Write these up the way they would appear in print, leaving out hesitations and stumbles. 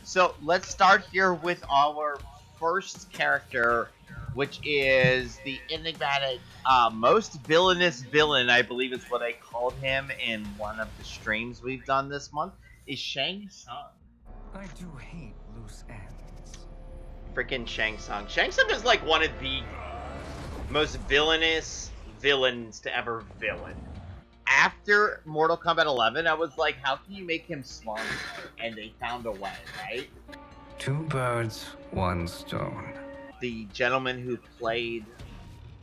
So let's start here with our first character, which is the enigmatic, most villainous villain, I believe is what I called him in one of the streams we've done this month, is Shang Tsung. I do hate loose ends. Freaking Shang Tsung. Shang Tsung is like one of the most villainous villains to ever villain. After Mortal Kombat 11, I was like, how can you make him smart? And they found a way, right? Two birds, one stone. The gentleman who played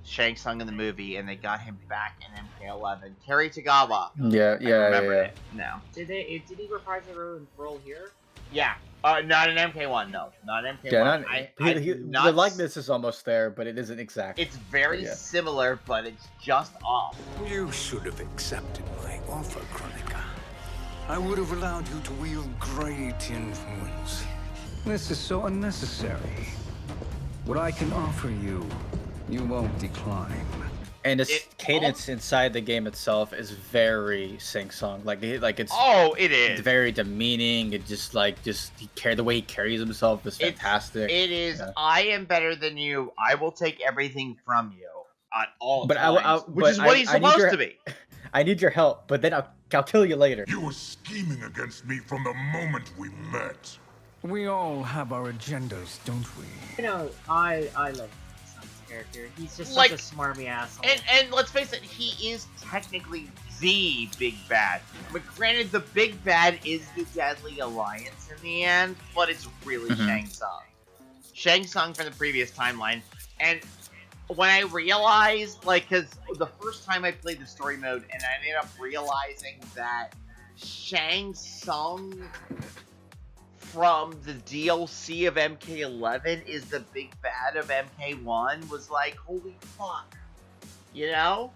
Shang Tsung in the movie, and they got him back in MK11, Terry Tagawa. Yeah. It now. Did he reprise the role here? Yeah. Not in MK1, no. Not in MK1. Yeah, the likeness is almost there, but it isn't exact. It's very similar, but it's just off. You should have accepted my offer, Chronica. I would have allowed you to wield great influence. This is so unnecessary. What I can offer you, you won't decline. And its cadence inside the game itself is very Shang Tsung. Like it's. Oh, it is. It's very demeaning. It just the way he carries himself is fantastic. It is. Yeah. I am better than you. I will take everything from you at all but times, which is what he's supposed to be. I need your help, but then I'll kill you later. You were scheming against me from the moment we met. We all have our agendas, don't we? You know, I love character. He's just like, such a smarmy asshole. And let's face it, he is technically the big bad. But granted, the big bad is the Deadly Alliance in the end, but it's really Shang Tsung. Shang Tsung from the previous timeline. And when I realized, like, because the first time I played the story mode, and I ended up realizing that Shang Tsung from the DLC of MK11 is the big bad of MK1, was like, holy fuck. You know?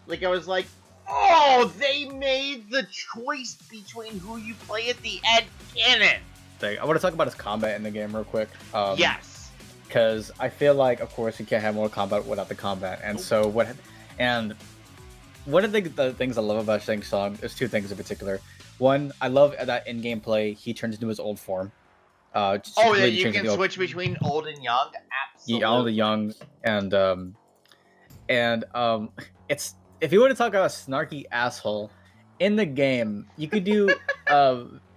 Like, I was like, oh, they made the choice between who you play at the end canon. I want to talk about his combat in the game real quick. Yes. Because I feel like, of course, you can't have more combat without the combat. And so one of the things I love about Shang Tsung is two things in particular. One, I love that in gameplay he turns into his old form. Yeah, you can switch between old and young. Absolutely. Yeah, old and young, and it's if you want to talk about a snarky asshole in the game, you could do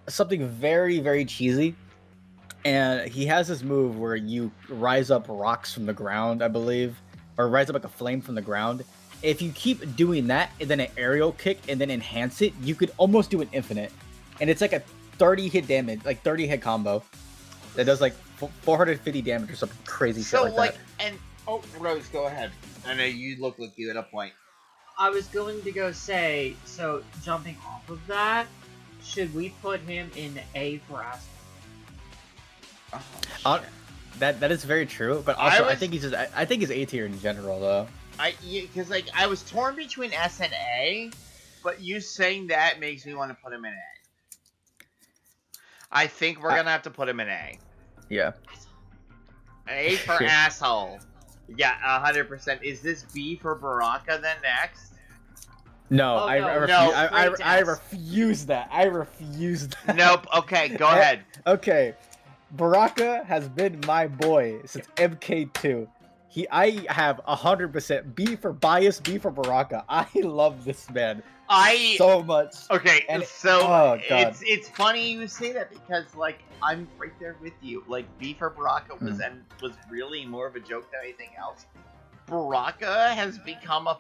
something very, very cheesy. And he has this move where you rise up rocks from the ground, I believe, or rise up like a flame from the ground. If you keep doing that and then an aerial kick and then enhance it, you could almost do an infinite. And it's like a 30 hit damage, like 30 hit combo that does like 450 damage or something crazy shit like that. And Rose, go ahead. I know you look like you at a point. I was going to go say, so jumping off of that, should we put him in A for asshole? Oh, that is very true, but also I think he's A tier in general though. Because like I was torn between S and A, but you saying that makes me want to put him in A. I think we're gonna have to put him in A. Yeah. A for asshole. Yeah, 100%. Is this B for Baraka then next? No, I refuse that. I refuse that. Nope. Okay, go ahead. Okay, Baraka has been my boy since MK2. I have 100% B for bias, B for Baraka. I love this man so much. Okay, and it's funny you say that because like I'm right there with you. Like B for Baraka was really more of a joke than anything else. Baraka has become a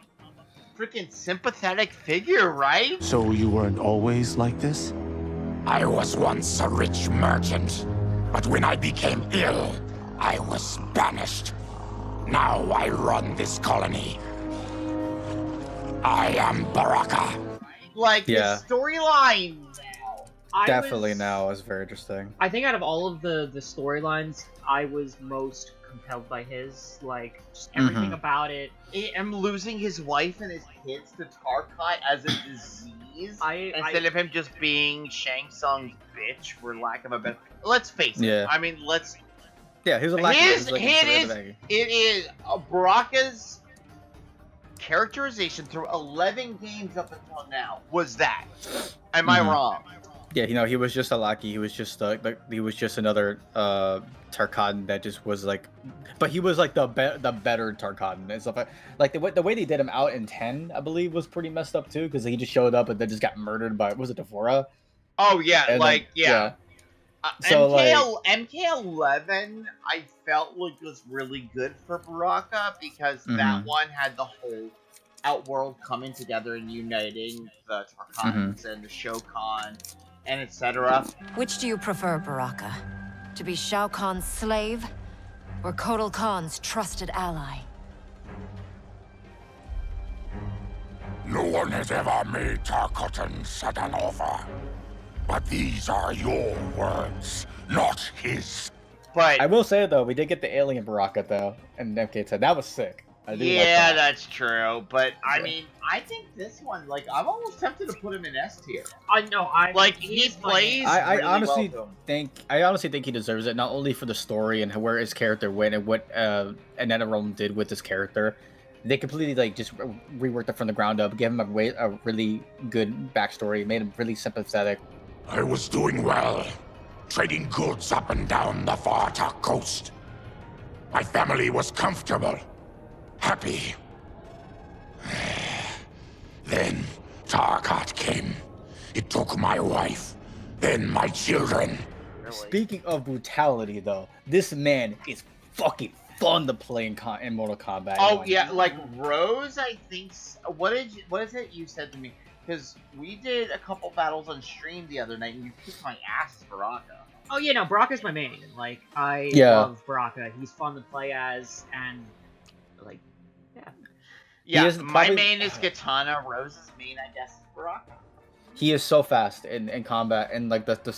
freaking sympathetic figure, right? So you weren't always like this? I was once a rich merchant, but when I became ill, I was banished. Now I run this colony. I am Baraka. Like, the storyline now is very interesting. I think out of all of the storylines, I was most compelled by his. Like, just everything about it. Him losing his wife and his kids to Tarkat as a disease, instead of him just being Shang Tsung's bitch, for lack of a better... Let's face it. Yeah. I mean, let's... Yeah, he was a lack it is Baraka's characterization through 11 games up until now was that. Am I wrong? Yeah, he was just a lackey. He was just he was just another Tarkatan that just was like, but he was like the better Tarkatan and stuff. Like the way they did him out in 10, I believe, was pretty messed up too, because he just showed up and then just got murdered by, was it Devora? Oh yeah, And like then, yeah. So MK11, I felt like was really good for Baraka because that one had the whole Outworld coming together and uniting the Tarkans and the Shokan and etc. Which do you prefer, Baraka? To be Shao Kahn's slave, or Kotal Khan's trusted ally? No one has ever made Tarkatan such an offer. But these are your words, not his. But I will say though, we did get the alien Baraka though, and MK10. That was sick. I do like yeah, that. that's true. But I mean, I think this one, like, I'm almost tempted to put him in S tier. I know. I Like he plays. I really honestly well think he deserves it, not only for the story and where his character went and what NetherRealm did with his character. They completely like just reworked it from the ground up, gave him a really good backstory, made him really sympathetic. I was doing well, trading goods up and down the Varta coast. My family was comfortable, happy. Then Tarkat came. It took my wife, then my children. Really. Speaking of brutality, though, this man is fucking fun to play in Mortal Kombat. Oh yeah, like Rose, I think. What is it you said to me? Because we did a couple battles on stream the other night, and you kicked my ass, Baraka. Oh yeah, no, Baraka's my main. Like I Yeah. love Baraka. He's fun to play as, and like, yeah. Yeah, is my probably- main is Katana. Rose's main, I guess, is Baraka. He is so fast in combat, and like the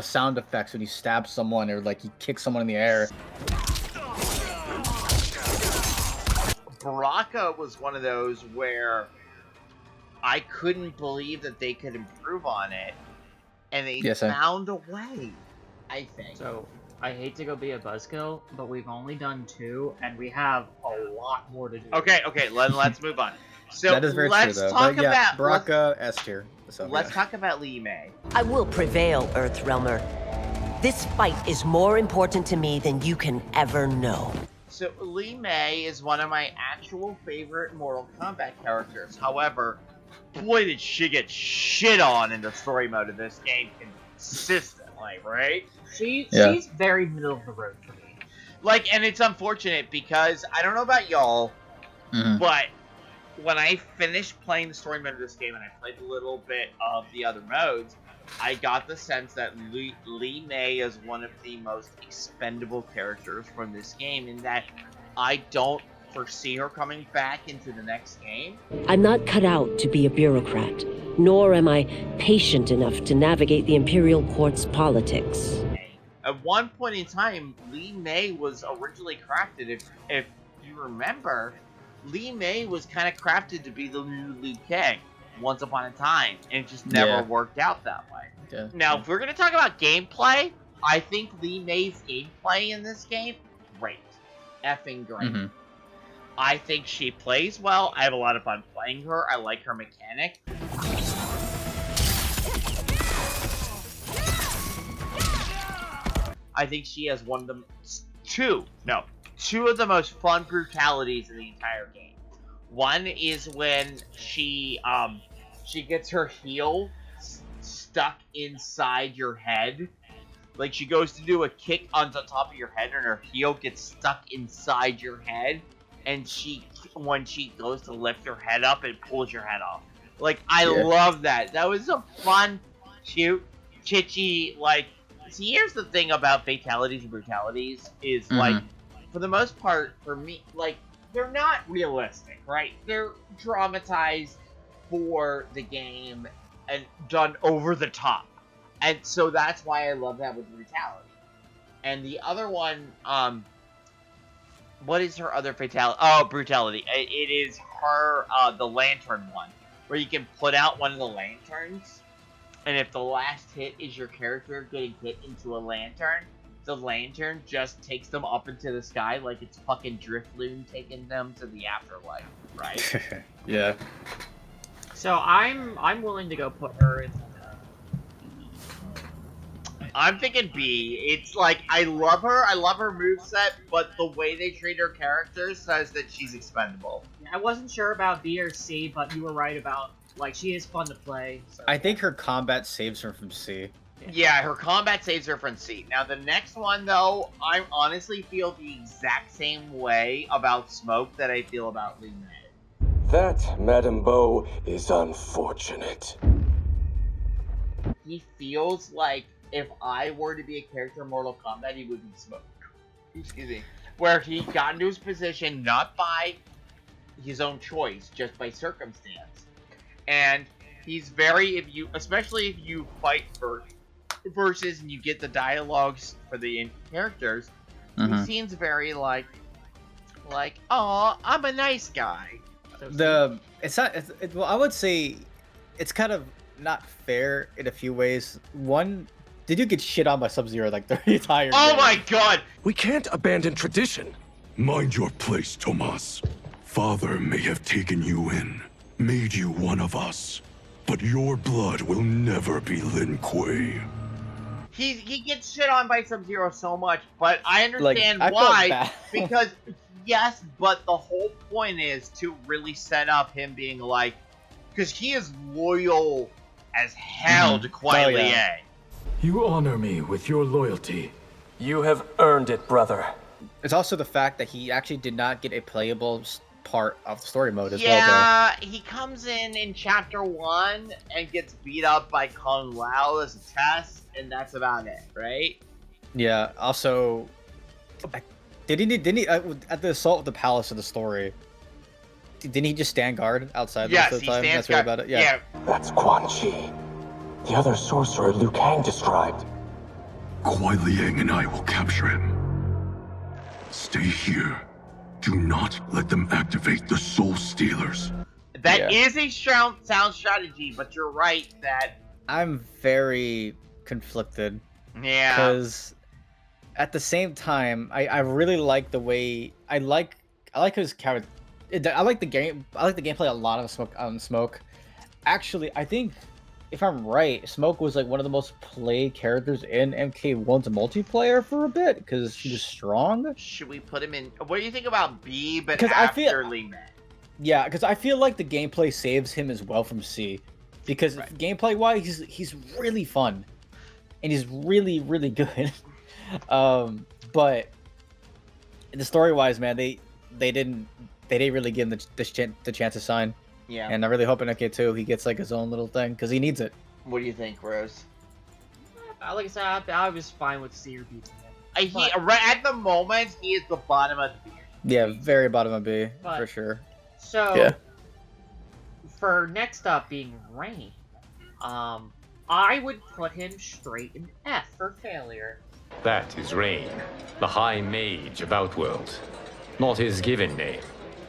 sound effects when he stabs someone or like he kicks someone in the air. Baraka was one of those where I couldn't believe that they could improve on it, and they Yes, sir. found a way. I think. So I hate to go be a buzzkill, but we've only done 2, and we have a lot more to do. Okay, let's move on. So That is very true, let's though. talk But yeah, about Baraka S tier. So, Let's yeah. talk about Li Mei. I will prevail, Earthrealmer. This fight is more important to me than you can ever know. So Li Mei is one of my actual favorite Mortal Kombat characters. However, boy did she get shit on in the story mode of this game consistently, right? She's very middle of the road for me. Like, and it's unfortunate because I don't know about y'all, but when I finished playing the story mode of this game and I played a little bit of the other modes, I got the sense that Li Mei is one of the most expendable characters from this game, in that I don't foresee her coming back into the next game. I'm not cut out to be a bureaucrat, nor am I patient enough to navigate the Imperial Court's politics. At one point in time, Li Mei was originally crafted, if you remember, Li Mei was kind of crafted to be the new Liu Kang once upon a time, and it just never worked out that way. Yeah. Now, if we're going to talk about gameplay, I think Li Mei's gameplay in this game, great. Effing great. I think she plays well. I have a lot of fun playing her. I like her mechanic. I think she has one of the two of the most fun brutalities in the entire game. One is when she gets her heel stuck inside your head. Like, she goes to do a kick on the top of your head and her heel gets stuck inside your head. And when she goes to lift her head up, it pulls your head off. Like, I love that. That was a fun, cute, kitschy, like... See, here's the thing about fatalities and brutalities, is, like, for the most part, for me, like, they're not realistic, right? They're dramatized for the game and done over the top. And so that's why I love that with brutality. And the other one, what is her other fatality? Oh, brutality. It is her, the lantern one, where you can put out one of the lanterns, and if the last hit is your character getting hit into a lantern, the lantern just takes them up into the sky like it's fucking Drifloon taking them to the afterlife, right? Yeah. So I'm willing to go put her in I'm thinking B. It's like, I love her moveset, but the way they treat her character says that she's expendable. I wasn't sure about B or C, but you were right about, like, she is fun to play. So, I think her combat saves her from C. Yeah, her combat saves her from C. Now, the next one, though, I honestly feel the exact same way about Smoke that I feel about Lee May. That, Madame Beau, is unfortunate. He feels like if I were to be a character in Mortal Kombat, he would be Smoke. Excuse me. Where he got into his position not by his own choice, just by circumstance. And he's very, especially if you fight versus and you get the dialogues for the characters, he seems very like, oh, I'm a nice guy. Well, I would say it's kind of not fair in a few ways. One, did you get shit on by Sub-Zero like the entire Oh game? my god! We can't abandon tradition. Mind your place, Tomas. Father may have taken you in, made you one of us, but your blood will never be Lin Kuei. He gets shit on by Sub-Zero so much, but I understand I felt why. bad. Because, yes, but the whole point is to really set up him being like, because he is loyal as hell to Kuai Liang. yeah. You honor me with your loyalty. You have earned it, brother. It's also the fact that he actually did not get a playable part of the story mode as well, Yeah, he comes in Chapter 1 and gets beat up by Kung Lao as a test, and that's about it, right? though. Yeah, also, didn't he at the assault of the palace of the story, didn't he just stand guard outside Yes, most of the he time? stands That's right guard. about it. Yeah. That's Quan Chi, the other sorcerer Liu Kang described. Kuai Liang and I will capture him. Stay here. Do not let them activate the Soul Stealers. That is a sound strategy, but you're right that... I'm very conflicted. Yeah. Because at the same time, I really like the way I like his character. I like the game. I like the gameplay a lot on Smoke. Actually, I think if I'm right, Smoke was like one of the most played characters in MK1's multiplayer for a bit because she was strong. Should we put him in? What do you think about B? But 'Cause after Lee May? Yeah, because I feel like the gameplay saves him as well from C, because gameplay wise, he's really fun, and he's really good. But the story wise, man, they didn't really give him the chance to sign. Yeah. And I'm really hoping in MK2 he gets like his own little thing because he needs it. What do you think, Rose? Like I said, I was fine with C or B. Right at the moment, he is the bottom of the tier. Yeah, very bottom of B But- for sure. So, for next up being Rain, I would put him straight in F for failure. That is Rain, the High Mage of Outworld. Not his given name,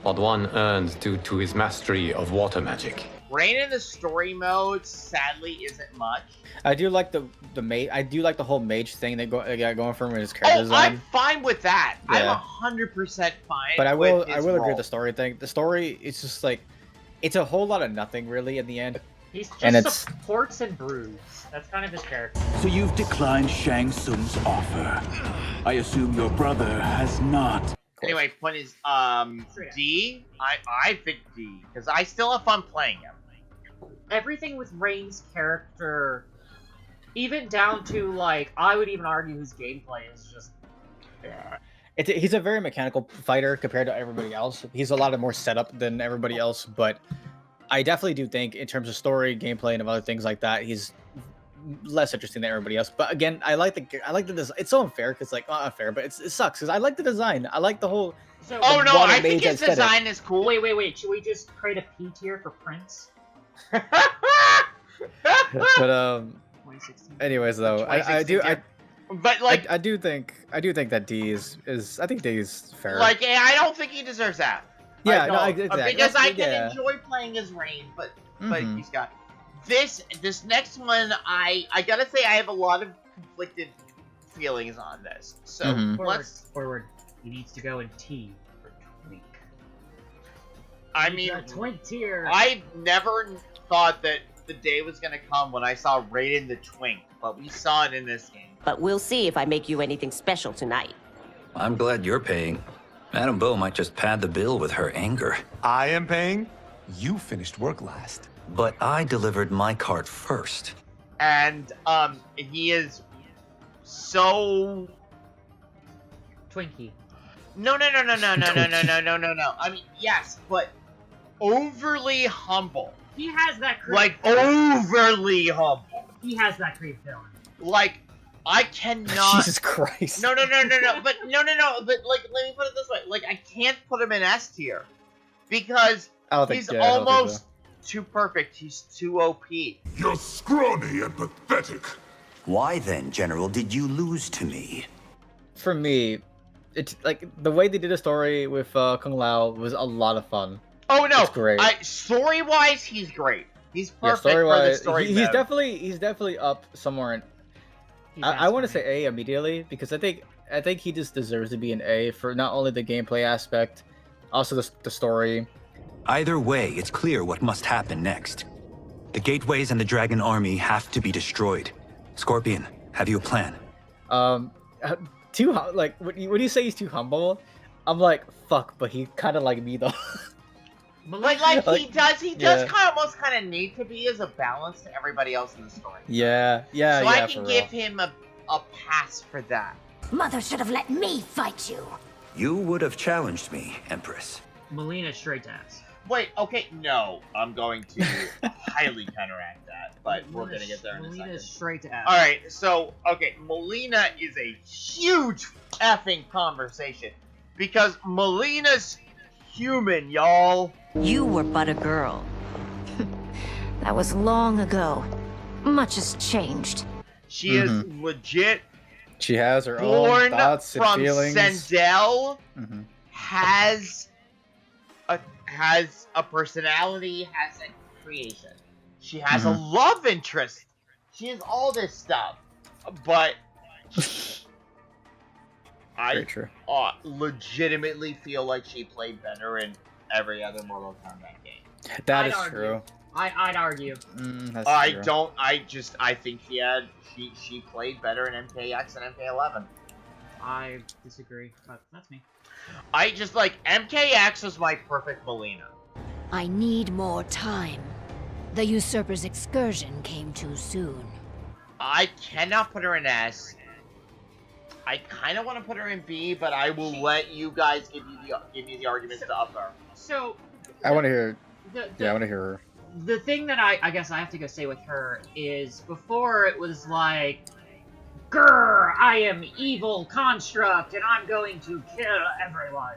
but one earned due to his mastery of water magic. Rain in the story mode, sadly, isn't much. I do like the mage. I do like the whole mage thing they got going from his character design. I'm fine with that. Yeah. I'm 100% fine. But I will with his agree role. with the story thing. The story is just like it's a whole lot of nothing really in the end. He's just And it's- supports and brews. That's kind of his character. So you've declined Shang Tsung's offer. I assume your brother has not. Anyway, point is, D. I think D because I still have fun playing him. Everything with Rain's character, even down to like, I would even argue his gameplay is just. He's a very mechanical fighter compared to everybody else. He's a lot more setup than everybody else, but I definitely do think in terms of story, gameplay, and other things like that, he's less interesting than everybody else. But again, I like the design. It's so unfair because like not unfair, but it sucks because I like the design. I like the whole. So, Oh no, water I think mage his aesthetic. design is cool. Wait. Should we just create a P tier for Prince? But 2016. anyways though, I do But like, I do think that D is I think D is fair. like, I don't think he deserves that. Yeah, I no, don't. exactly. Because I can Yeah. enjoy playing as Rain, but Mhm. he's got this next one. I gotta say I have a lot of conflicted feelings on this. So Mhm. Forward. He needs to go in T for Twink. I He's mean, a Twink tier. I never thought that the day was gonna come when I saw Raiden the Twink, but we saw it in this game. But we'll see if I make you anything special tonight. I'm glad you're paying. Madame Beau might just pad the bill with her anger. I am paying? You finished work last. But I delivered my cart first. And, he is so... Twinkie. No. I mean, yes, but overly humble. He has that creep. Like, overly humble. He has that creep villain. Like, I cannot... Jesus Christ. No, but, like, let me put it this way. Like, I can't put him in S tier. Because he's almost too perfect. He's too OP. You're scrawny and pathetic. Why then, General, did you lose to me? For me, it's like the way they did the story with Kung Lao was a lot of fun. Oh no, it's great. Story-wise, he's great. He's perfect story-wise, for the story. He's definitely up somewhere. I want to say A immediately because I think he just deserves to be an A for not only the gameplay aspect, also the story. Either way, it's clear what must happen next. The gateways and the dragon army have to be destroyed. Scorpion, have you a plan? Like when you say he's too humble, I'm like fuck, but he kind of like me though. Like he does almost kind of need to be as a balance to everybody else in the story. Yeah. So I can give him a pass for that. Mother should have let me fight you. You would have challenged me, Empress. Melina straight to ass. Wait, okay, no, I'm going to highly counteract that, but we're gonna get there in a second. Melina straight to ass. Alright, so, okay, Melina is a huge effing conversation, because Melina's human, y'all. You were but a girl. That was long ago. Much has changed. She is legit. She has her born own thoughts and from feelings. Sendel, has a personality, has a creation. She has a love interest. She has all this stuff. But I legitimately feel like she played better in every other Mortal Kombat game. That is true. I'd argue. That's I true. I think she played better in MKX and MK11. I disagree, but that's me. I just like MKX was my perfect Melina. I need more time. The usurper's excursion came too soon. I cannot put her in S. I kind of want to put her in B, but I will let you guys give me the arguments to up her. So I want to hear. I want to hear her. The thing that I guess I have to go say with her is before it was like, grr, I am evil construct and I'm going to kill everyone.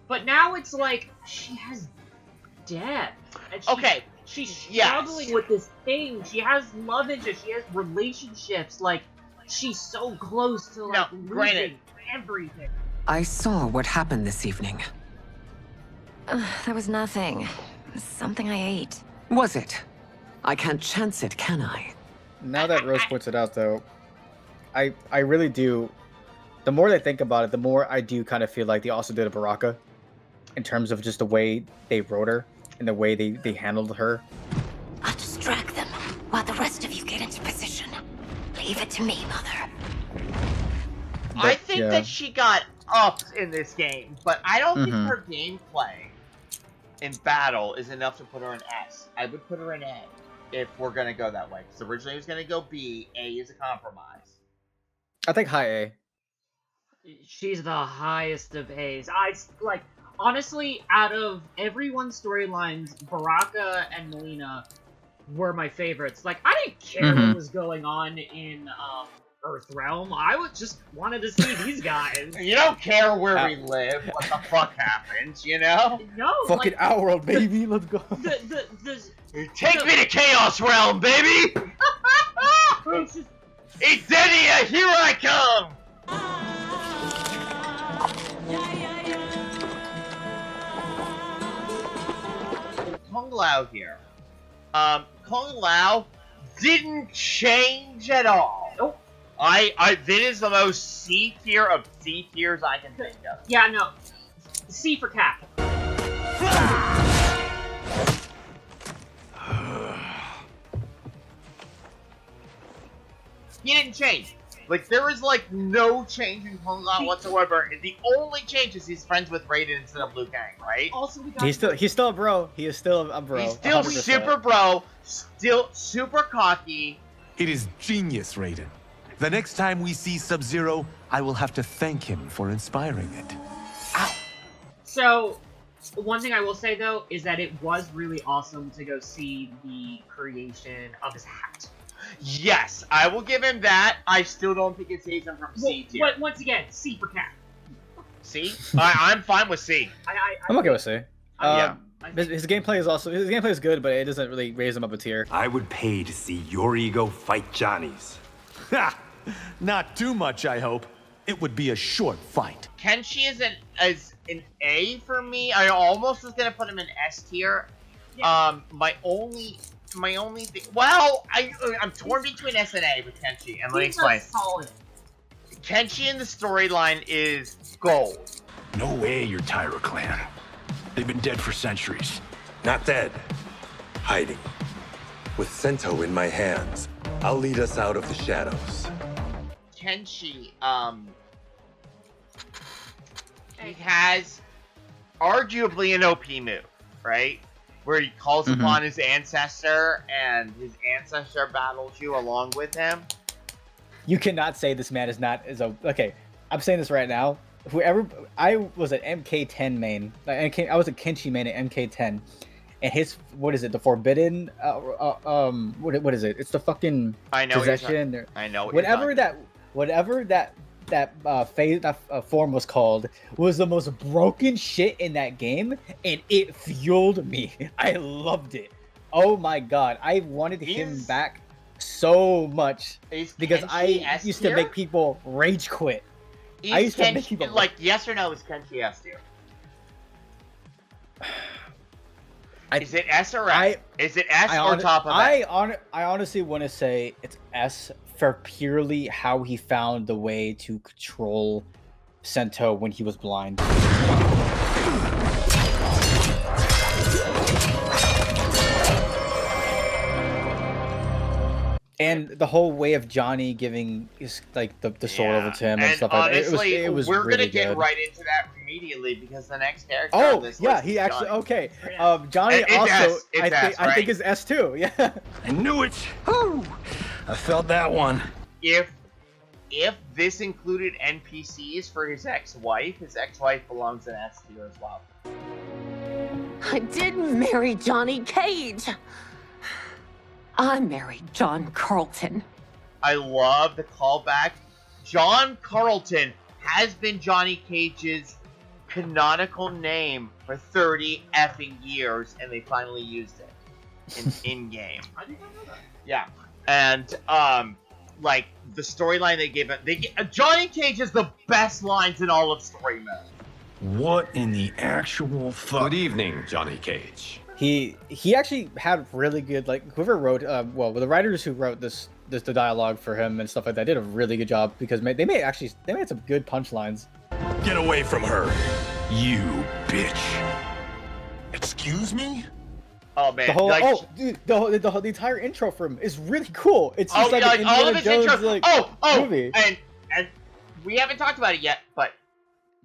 But now it's like she has depth. And she's struggling with this thing. She has love interest. She has relationships. Like she's so close to like losing everything. I saw what happened this evening. That was nothing. Something I ate. Was it? I can't chance it, can I? Now that Rose points it out, though, I really do. The more I think about it, the more I do kind of feel like they also did a Baraka, in terms of just the way they wrote her and the way they handled her. I'll distract them while the rest of you get into position. Leave it to me, Mother. I think that she got upped in this game, but I don't think her gameplay in battle is enough to put her in S. I would put her in A if we're gonna go that way. Because originally it was gonna go B. A is a compromise. I think high A. She's the highest of A's. Honestly, out of everyone's storylines, Baraka and Melina were my favorites. Like, I didn't care what was going on in Earthrealm. I just wanted to see these guys. You don't care where we live, what the fuck happens, you know? No, fucking Outworld, baby. Let's go. Take me to Chaos Realm, baby! Edenia, here I come! Kung Lao here. Kung Lao didn't change at all. Nope. This is the most C tier of C tiers I can think of. Yeah, no. C for Cap. He didn't change. Like, there is, like, no change in Kombat whatsoever. The only change is he's friends with Raiden instead of Liu Kang, right? Also, we got He's still a bro. He is still a bro. He's still 100%. super bro, still super cocky. It is genius, Raiden. The next time we see Sub-Zero, I will have to thank him for inspiring it. Ow! So, one thing I will say, though, is that it was really awesome to go see the creation of his hat. Yes, I will give him that. I still don't think it saves him from C tier. But once again, C for cat. C? I'm fine with C. I'm okay with C. Yeah. His gameplay is good, but it doesn't really raise him up a tier. I would pay to see your ego fight Johnny's. Ha! Not too much, I hope. It would be a short fight. Kenshi is an A for me. I almost was gonna put him in S tier. Yeah. My only thing. Well, I'm torn between S and A with Kenshi, and let me explain. Solid. Kenshi in the storyline is gold. No way, your Tyra clan. They've been dead for centuries. Not dead. Hiding. With Sento in my hands, I'll lead us out of the shadows. Kenshi, he has arguably an OP move, right? Where he calls upon his ancestor, and his ancestor battles you along with him. You cannot say this man okay. I'm saying this right now. Whoever I was an MK10 main, I was a Kenshi main at MK10, and his what is it? The Forbidden? What is it? It's the fucking possession. I know. Whatever that form was called was the most broken shit in that game, and it fueled me. I loved it. Oh my god, I wanted him back so much because I used to make people rage quit. I used to make people like yes or no is Kenshi S tier? Is it S or F? Is it S or top of F? I honestly want to say it's S for purely how he found the way to control Sento when he was blind. And the whole way of Johnny giving his the sword over to him and stuff like that. Honestly, it was we're really gonna get good. right into that immediately because the next character on this list he is actually Johnny. okay. Johnny It's also S, it's S, I think right? is S too. Yeah. I knew it! Whew. I felt that one. If this included NPCs for his ex-wife belongs in S tier as well. I did marry Johnny Cage. I married John Carlton. I love the callback. John Carlton has been Johnny Cage's canonical name for 30 effing years, and they finally used it in game. I didn't know that. Yeah, and like the storyline they gave it, Johnny Cage has the best lines in all of story mode. What in the actual fuck? Good evening, Johnny Cage. He actually had really good whoever wrote the writers who wrote the dialogue for him and stuff like that did a really good job because they made some good punchlines. Get away from her, you bitch. Excuse me? Oh man, the entire intro for him is really cool. It's just like an all of Indiana his Jones intros. Movie. And we haven't talked about it yet, but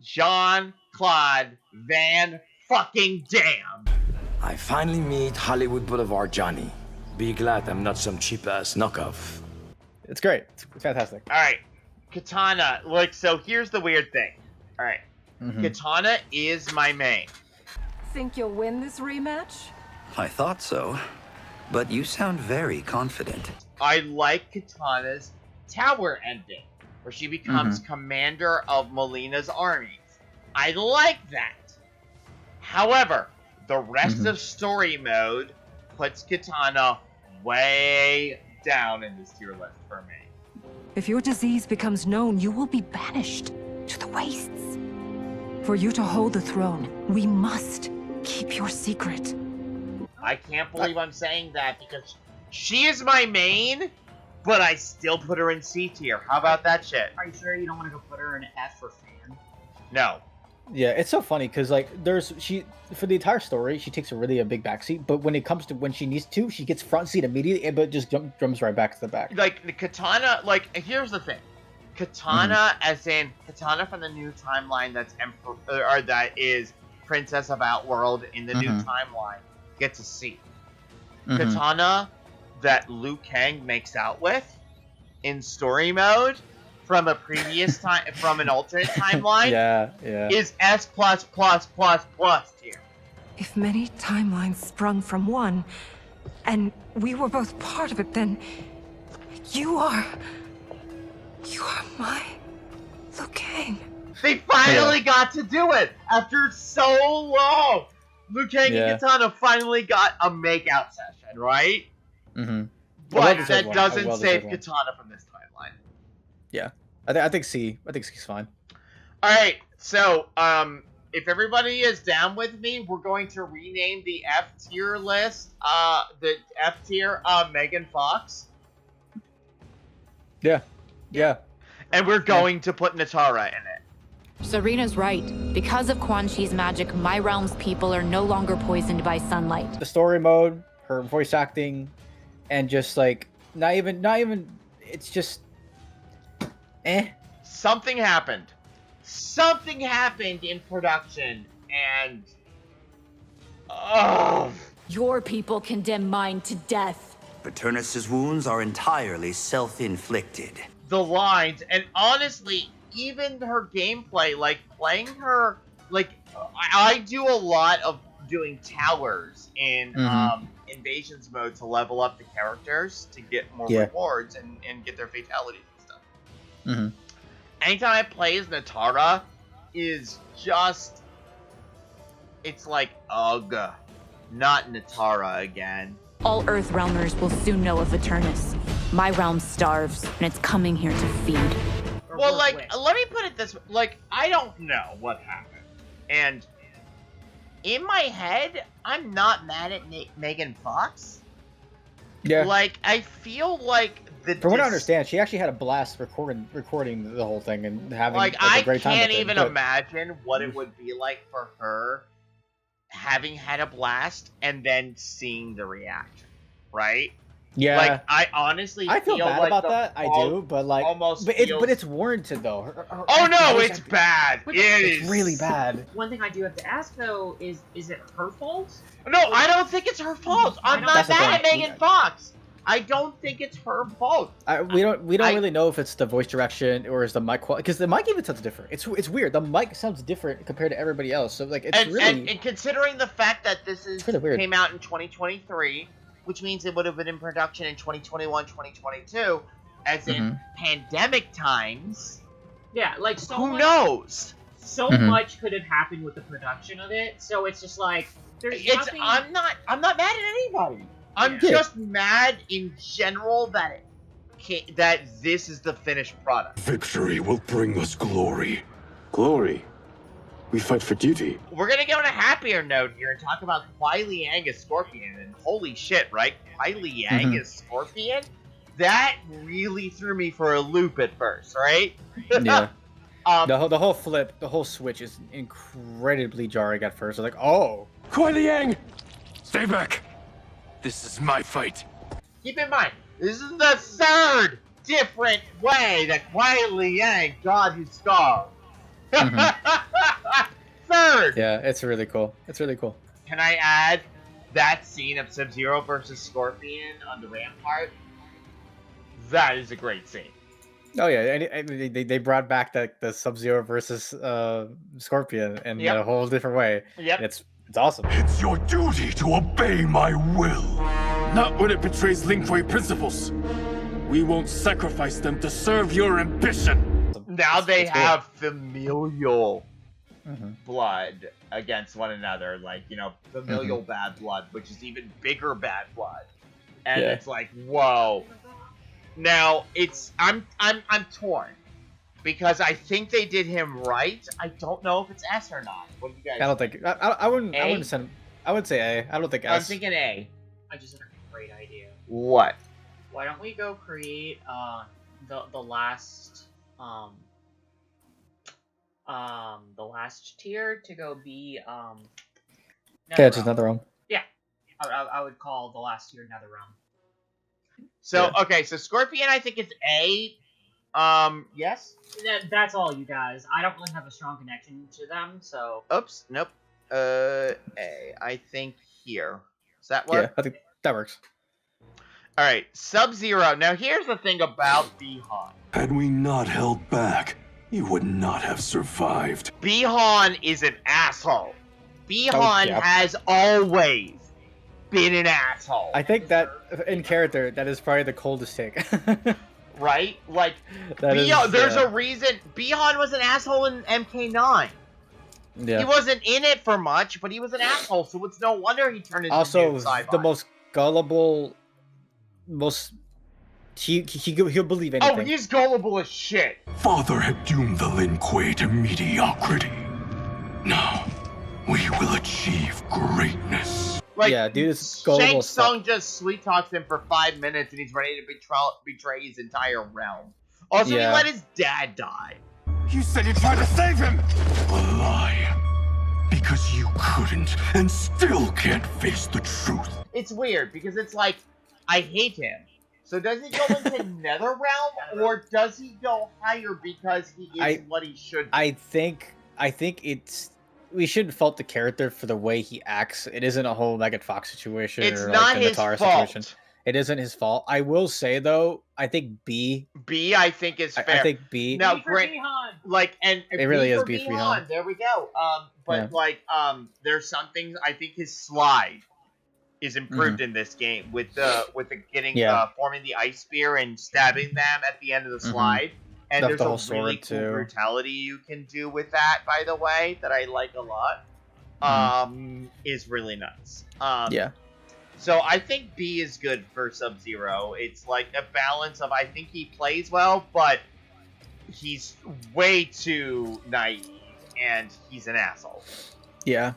Jean-Claude Van fucking Damme. I finally meet Hollywood Boulevard Johnny. Be glad I'm not some cheap-ass knockoff. It's great. It's fantastic. Alright. Katana. So here's the weird thing. Alright. Katana is my main. Think you'll win this rematch? I thought so. But you sound very confident. I like Katana's tower ending, where she becomes commander of Melina's armies. I like that. However, the rest of story mode puts Katana way down in this tier list for me. If your disease becomes known, you will be banished to the wastes. For you to hold the throne, we must keep your secret. I can't believe I'm saying that because she is my main, but I still put her in C tier. How about that shit? Are you sure you don't want to go put her in F for fan? No. Yeah, it's so funny because like she for the entire story she takes a big backseat, but when it comes to when she needs to, she gets front seat immediately, but just jumps right back to the back. Like the Katana, like here's the thing, Katana as in Katana from the new timeline that's Emperor or that is Princess of Outworld in the new timeline gets a seat. Katana that Liu Kang makes out with in story mode from a previous time from an alternate timeline is S plus plus plus plus tier. If many timelines sprung from one, and we were both part of it, then you are my Liu Kang. They finally got to do it after so long. Liu Kang and Katana finally got a makeout session, right? But that doesn't save Katana from this timeline. Yeah, I think C's fine. All right, so if everybody is down with me, we're going to rename the F tier list. The F tier, Megan Fox. Yeah. And we're going to put Natara in it. Serena's right. Because of Quan Chi's magic, my realm's people are no longer poisoned by sunlight. The story mode, her voice acting, and just like not even. It's just, Something happened. Something happened in production, and your people condemn mine to death. Paternus's wounds are entirely self-inflicted. The lines, and honestly, even her gameplay, like playing her, like I do a lot of doing towers in invasions mode to level up the characters to get more rewards and get their fatalities and stuff. Anytime I play as Natara, is just, it's like, ugh, not Natara again. All Earth Realmers will soon know of Eternus. My realm starves, and it's coming here to feed. Well, like, let me put it this way. Like, I don't know what happened. And in my head, I'm not mad at Megan Fox. Yeah. Like, I feel like from what I understand, she actually had a blast recording the whole thing and having like a great time. I can't even imagine what it would be like for her having had a blast and then seeing the reaction, right? Yeah. Like, I honestly feel bad like about that. I do, but like, but it's warranted though. Her it's bad. It's really bad. One thing I do have to ask though is it her fault? No, I don't think it's her fault. I'm not mad at Megan Fox. I don't think it's her fault. We don't really know if it's the voice direction or is the mic quality, because the mic even sounds different. It's weird. The mic sounds different compared to everybody else. So like it's really and considering the fact that this weird. Came out in 2023, which means it would have been in production in 2021, 2022, as in pandemic times. Yeah, like who knows? So much could have happened with the production of it. So it's just like nothing. I'm not mad at anybody. I'm just mad in general that this is the finished product. Victory will bring us glory. Glory? We fight for duty. We're gonna go on a happier note here and talk about Kuai Liang as Scorpion, and holy shit, right? Kuai Liang as Scorpion? That really threw me for a loop at first, right? Yeah. The whole flip, the whole switch is incredibly jarring at first. I was like, oh. Kuai Liang! Stay back! This is my fight. Keep in mind, this is the third different way that Kuai Liang got his scar. Third! Yeah, it's really cool. It's really cool. Can I add that scene of Sub-Zero versus Scorpion on the Rampart? That is a great scene. Oh yeah, and they brought back the Sub-Zero versus Scorpion in a whole different way. Yep. It's awesome. It's your duty to obey my will. Not when it betrays Ling Kuei principles. We won't sacrifice them to serve your ambition. Now they have familial blood against one another. Like, familial bad blood, which is even bigger bad blood. And it's like, whoa. Now, I'm torn. Because I think they did him right. I don't know if it's S or not. What do you guys? I don't think. I wouldn't send. I would say A. I don't think S. I'm thinking A. I just had a great idea. What? Why don't we go create the last the last tier to go be Yeah, just another realm. Yeah, I would call the last tier NetherRealm. So okay, so Scorpion I think is A. Yes. That's all, you guys. I don't really have a strong connection to them, so. Oops, nope. A. I think here. Does that work? Yeah, I think that works. All right, Sub-Zero. Now here's the thing about Bihan. Had we not held back, you would not have survived. Bihan is an asshole. Bihan has always been an asshole. I think that in character, that is probably the coldest take. Right? Like, That there's a reason. Bihan was an asshole in MK9. Yeah. He wasn't in it for much, but he was an asshole, so it's no wonder he turned into Also, Sci-Fi. the most gullible, he'll believe anything. Oh, he's gullible as shit. Father had doomed the Lin Kuei to mediocrity. Now, we will achieve greatness. Like, yeah, dude is gullible. Shang Tsung just sweet talks him for 5 minutes and he's ready to betray his entire realm. Also, he let his dad die. You said you tried to save him! A lie. Because you couldn't and still can't face the truth. It's weird because it's like, I hate him. So does he go into NetherRealm or does he go higher because he is what he should be? I think it's. We shouldn't fault the character for the way he acts. It isn't a whole Megan Fox situation It's or not like the his Natara fault. situation. It isn't his fault. I will say though, I think B, I think is fair. I think B. Now, B for great. Bihan. Like, and It really is B for Bihan. There we go. But Yeah. there's some things. I think his slide is improved in this game with the getting forming the ice spear and stabbing them at the end of the slide. And Left there's the a whole really sword, cool too. brutality you can do with that, by the way, that I like a lot. Is really nice. Yeah. So I think B is good for Sub-Zero. It's like a balance of I think he plays well, but he's way too naive and he's an asshole. Yeah.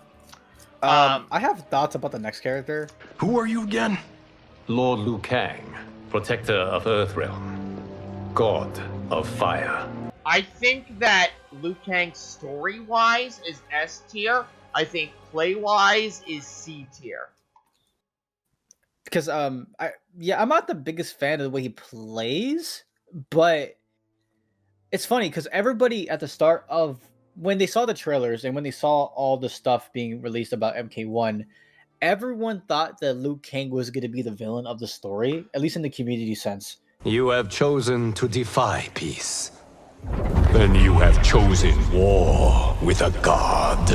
I have thoughts about the next character. Who are you again? Lord Liu Kang, protector of Earthrealm, god of fire. I think that Liu Kang story-wise is S tier. I think play-wise is C tier. Because I'm not the biggest fan of the way he plays, but it's funny because everybody at the start of when they saw the trailers and when they saw all the stuff being released about MK1, everyone thought that Liu Kang was going to be the villain of the story, at least in the community sense. You have chosen to defy peace. Then you have chosen war with a god.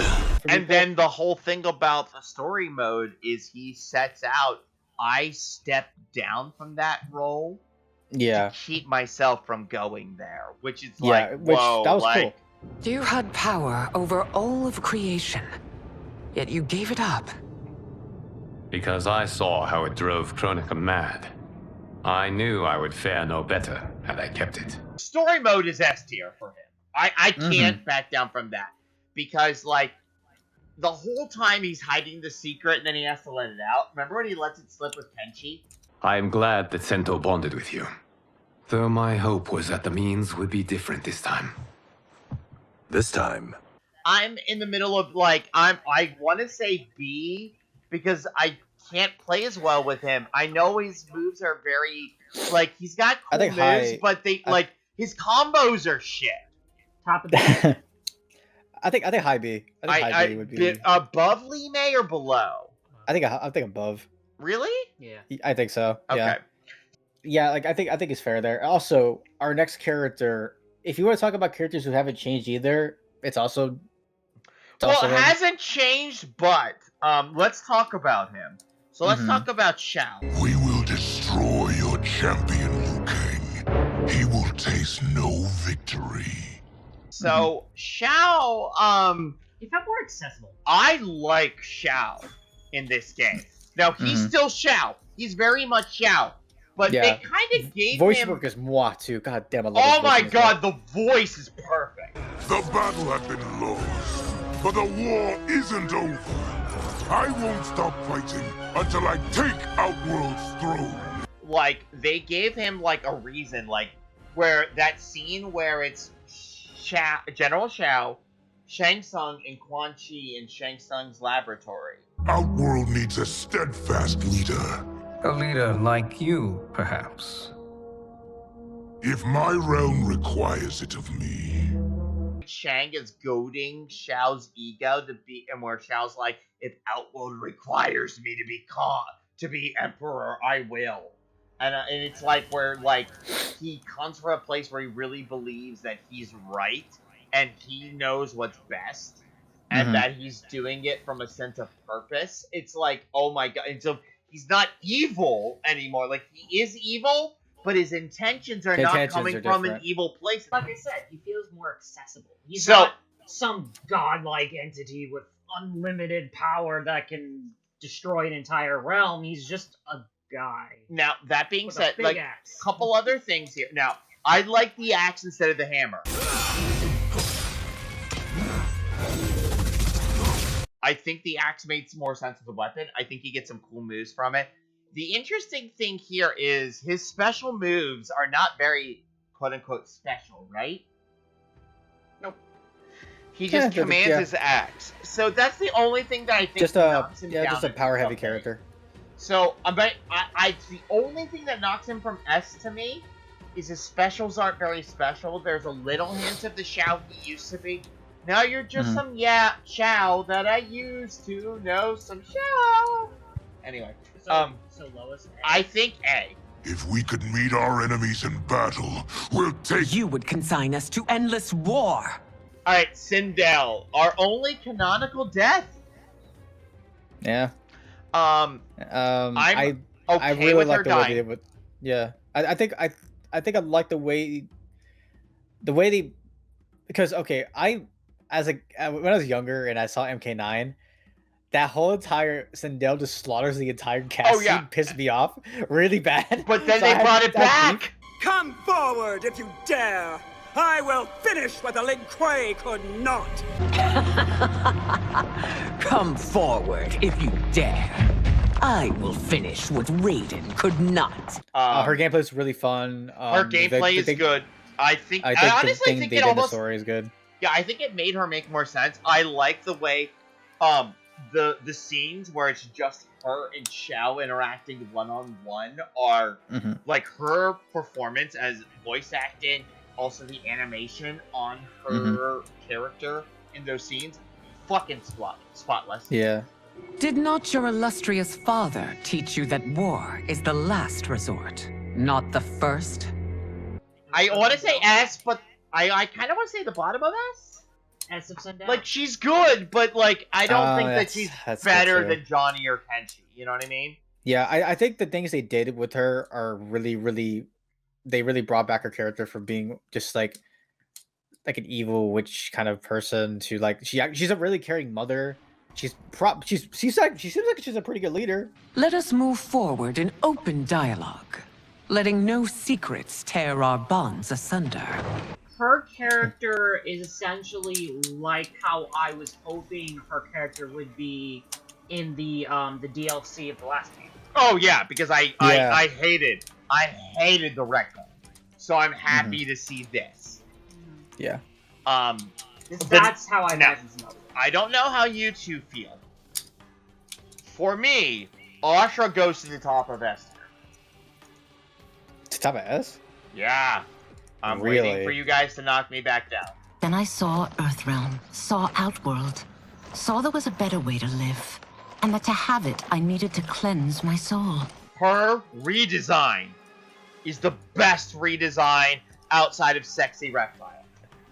And then the whole thing about the story mode is he sets out, I step down from that role Yeah. to keep myself from going there, which is Yeah, like, which whoa, that was like, cool. You had power over all of creation, yet you gave it up. Because I saw how it drove Kronika mad. I knew I would fare no better had I kept it. Story mode is S tier for him. I can't back down from that. Because, like, the whole time he's hiding the secret and then he has to let it out. Remember when he lets it slip with Kenshi? I am glad that Sento bonded with you. Though my hope was that the means would be different this time. This time. I'm in the middle of, like, I want to say B because I can't play as well with him. I know his moves are very, like, he's got cool moves, but like, his combos are shit. Top of the I think high B. I think high B would be above Lee May or below. I think above. Really? Yeah. I think so. Okay. Yeah. Yeah, like I think it's fair there. Also, our next character, if you want to talk about characters who haven't changed either, it's also it hasn't changed, but let's talk about him. So let's talk about Shao. We will destroy your champion, Liu Kang. He will taste no victory. So Shao, he felt more accessible. I like Shao in this game. Now he's still Shao. He's very much Shao. But they kind of gave voice him... work is moi too. God damn, I love Oh my god, the voice is perfect. The battle has been lost, but the war isn't over. I won't stop fighting until I take Outworld's throne. Like, they gave him, like, a reason, like, where that scene where it's General Shao Shang Tsung and Quan Chi in Shang Tsung's laboratory. Outworld needs a steadfast leader. A leader like you, perhaps. If my realm requires it of me. Shang is goading Xiao's ego to be, and where Xiao's like, if Outworld requires me to be emperor, I will. And it's like where like he comes from a place where he really believes that he's right and he knows what's best and that he's doing it from a sense of purpose. It's like, oh my god, and so he's not evil anymore. Like he is evil, but his intentions are not coming from an evil place. Like I said, he feels more accessible. He's not some godlike entity with unlimited power that can destroy an entire realm. He's just a guy. Now, that being said, like, a couple other things here. Now, I like the axe instead of the hammer. I think the axe makes more sense as a weapon. I think he gets some cool moves from it. The interesting thing here is his special moves are not very, quote-unquote, special, right? Nope. He just commands his axe. So that's the only thing that I think knocks him down. Just a power-heavy character. So, the only thing that knocks him from S to me is his specials aren't very special. There's a little hint of the Xiao he used to be. Now you're just some Xiao that I used to know some Xiao. Anyway, so lowest A. I think A. If we could meet our enemies in battle, we'll take... You would consign us to endless war. Alright, Sindel, our only canonical death. Yeah. I'm I okay really with like her the way dying. they did it. Yeah, I think I like the way they, because okay, when I was younger and I saw MK9, that whole entire Sindel just slaughters the entire cast. Scene pissed me off really bad. But then they brought it back. Come forward if you dare. I will finish what the Lin Kuei could not. Come forward if you dare. I will finish what Raiden could not. Her gameplay is really fun. Her gameplay is good. I honestly think it almost... the story is good. Yeah, I think it made her make more sense. I like the way the scenes where it's just her and Xiao interacting one-on-one are like her performance as voice acting, also the animation on her character in those scenes, fucking spotless. Yeah. Did not your illustrious father teach you that war is the last resort, not the first? I want to say S, but I kind of want to say the bottom of S. S of Sindel. Like, she's good, but, like, I don't think that she's that's better good too. than Johnny or Kenshi. You know what I mean? Yeah, I think the things they did with her are really they really brought back her character from being just like an evil witch kind of person to like she's a really caring mother. She seems like she's a pretty good leader. Let us move forward in open dialogue, letting no secrets tear our bonds asunder. Her character is essentially like how I was hoping her character would be in the DLC of the last game. Oh yeah, because I hated the retcon, so I'm happy to see this. Yeah. That's how I imagine Snow. I don't know how you two feel. For me, Asha goes to the top of S. To top of S? Yeah. I'm waiting for you guys to knock me back down. Then I saw Earthrealm, saw Outworld, saw there was a better way to live, and that to have it, I needed to cleanse my soul. Her redesign is the best redesign outside of Sexy Reptile.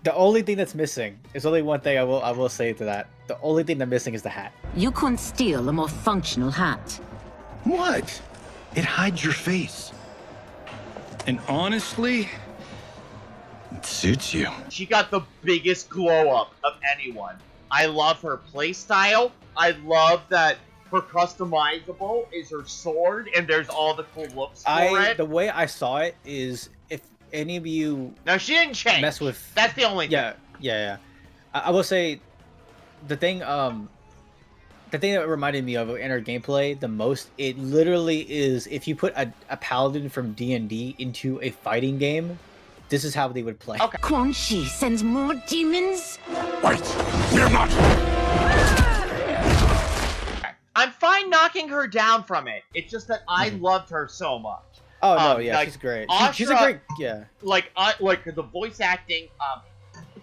The only thing that's missing is only one thing I will say to that. The only thing that's missing is the hat. You couldn't steal a more functional hat. What? It hides your face. And honestly, it suits you. She got the biggest glow up of anyone. I love her playstyle. I love that her customizable is her sword, and there's all the cool looks for it. The way I saw it is, if any of you no, she didn't change. Mess with that's the only thing. Yeah. I will say the thing that reminded me of in her gameplay the most, it literally is if you put a paladin from D&D into a fighting game, this is how they would play. Okay. Quan Chi sends more demons? Wait! Fear not! I'm fine knocking her down from it. It's just that I loved her so much. Oh no, yeah, like, she's great. Ashra, She's a great, yeah. Like the voice acting.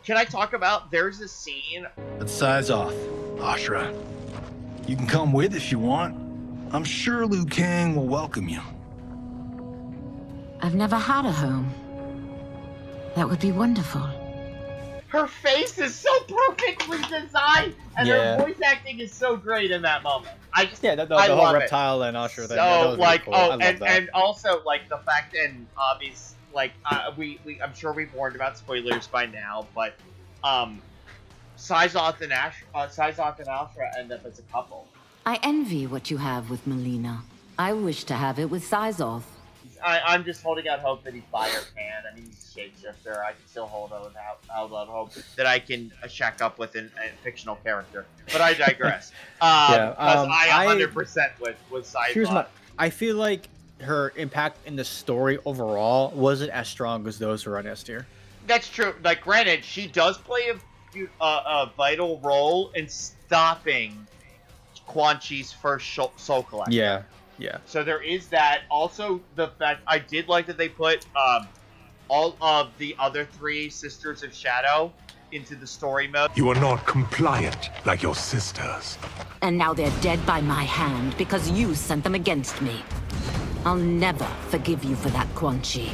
Can I talk about? There's a scene. Let's size off, Ashra. You can come with if you want. I'm sure Liu Kang will welcome you. I've never had a home. That would be wonderful. Her face is so perfectly designed, and her voice acting is so great in that moment. I just the I whole love reptile and Ashra thing. So that was like really cool. and also like the fact and obvious like we I'm sure we've warned about spoilers by now, but Syzoth and Ashra end up as a couple. I envy what you have with Melina. I wish to have it with Syzoth. I'm just holding out hope that he's Fire Pan. I mean, he's a shapeshifter. I can still hold out hope that I can shack up with a fictional character. But I digress. Because I 100% with Syzoth. I feel like her impact in the story overall wasn't as strong as those who are on S tier. That's true. Like, granted, she does play a vital role in stopping Quan Chi's first soul collection. Yeah. Yeah. So there is that. Also, the fact I did like that they put all of the other 3 Sisters of Shadow into the story mode. You are not compliant like your sisters. And now they're dead by my hand because you sent them against me. I'll never forgive you for that, Quan Chi.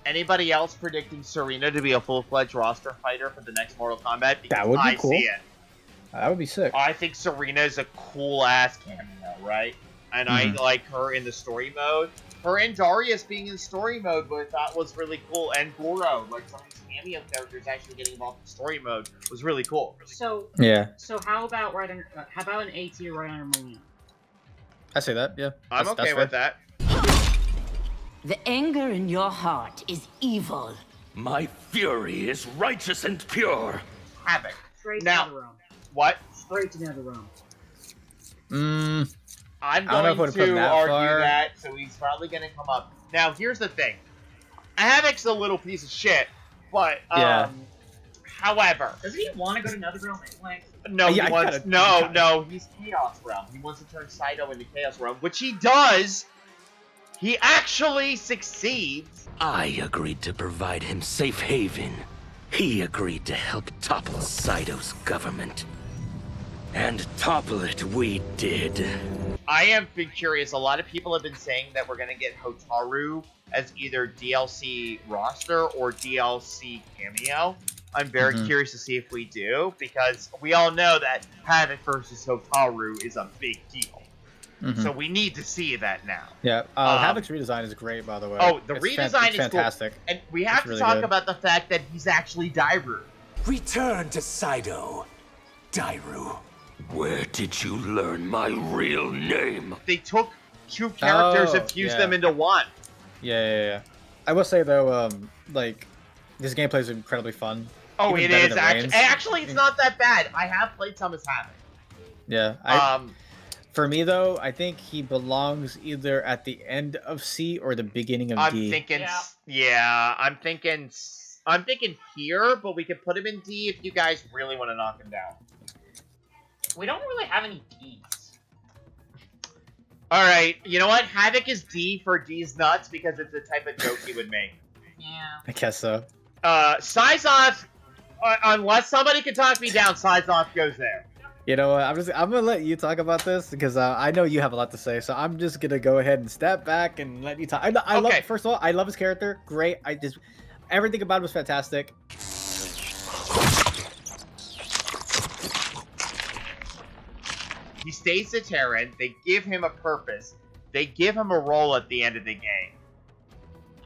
Anybody else predicting Serena to be a full-fledged roster fighter for the next Mortal Kombat? Because that would be cool. See it. That would be sick. I think Serena is a cool-ass cameo, right? And I like her in the story mode. Her and Darius being in story mode, but I thought was really cool. And Goro, like some of these cameo characters actually getting involved in story mode was really cool. So So how about an A tier right under Melina? I say that. Yeah. I'm okay with that. The anger in your heart is evil. My fury is righteous and pure. Havoc. Straight Now, to Netherrealm. What? Straight to Netherrealm. I'm I don't know if I going would put him to that argue far. that, so he's probably going to come up. Now, here's the thing. Havoc's a little piece of shit, but, however... Doesn't he want to go to Netherrealm anyway? No, he wants... No, he's Chaos Realm. He wants to turn Saito into Chaos Realm, which he does! He actually succeeds! I agreed to provide him safe haven. He agreed to help topple Saito's government. And topple it we did. I have been curious. A lot of people have been saying that we're going to get Hotaru as either DLC roster or DLC cameo. I'm very curious to see if we do, because we all know that Havoc versus Hotaru is a big deal. So we need to see that now. Yeah, Havoc's redesign is great, by the way. Oh, the redesign is fantastic. Cool. And we have to talk about the fact that he's actually Dairu. Return to Saito, Dairu. Where did you learn my real name? They took 2 characters and fused them into one. Yeah. I will say though, like, this gameplay is incredibly fun. Oh, Even it better is than actually. Reigns. Actually, it's not that bad. I have played some as Havoc. Yeah. For me though, I think he belongs either at the end of C or the beginning of D. I'm thinking here, but we could put him in D if you guys really want to knock him down. We don't really have any Ds. Alright, you know what? Havoc is D for D's nuts because it's the type of joke he would make. Yeah. I guess so. Syzoth, unless somebody can talk me down, Syzoth goes there. You know what? I'm gonna let you talk about this because I know you have a lot to say. So I'm just gonna go ahead and step back and let you talk. I love. First of all, I love his character. Great. Everything about him was fantastic. He stays a Terran. They give him a purpose. They give him a role at the end of the game.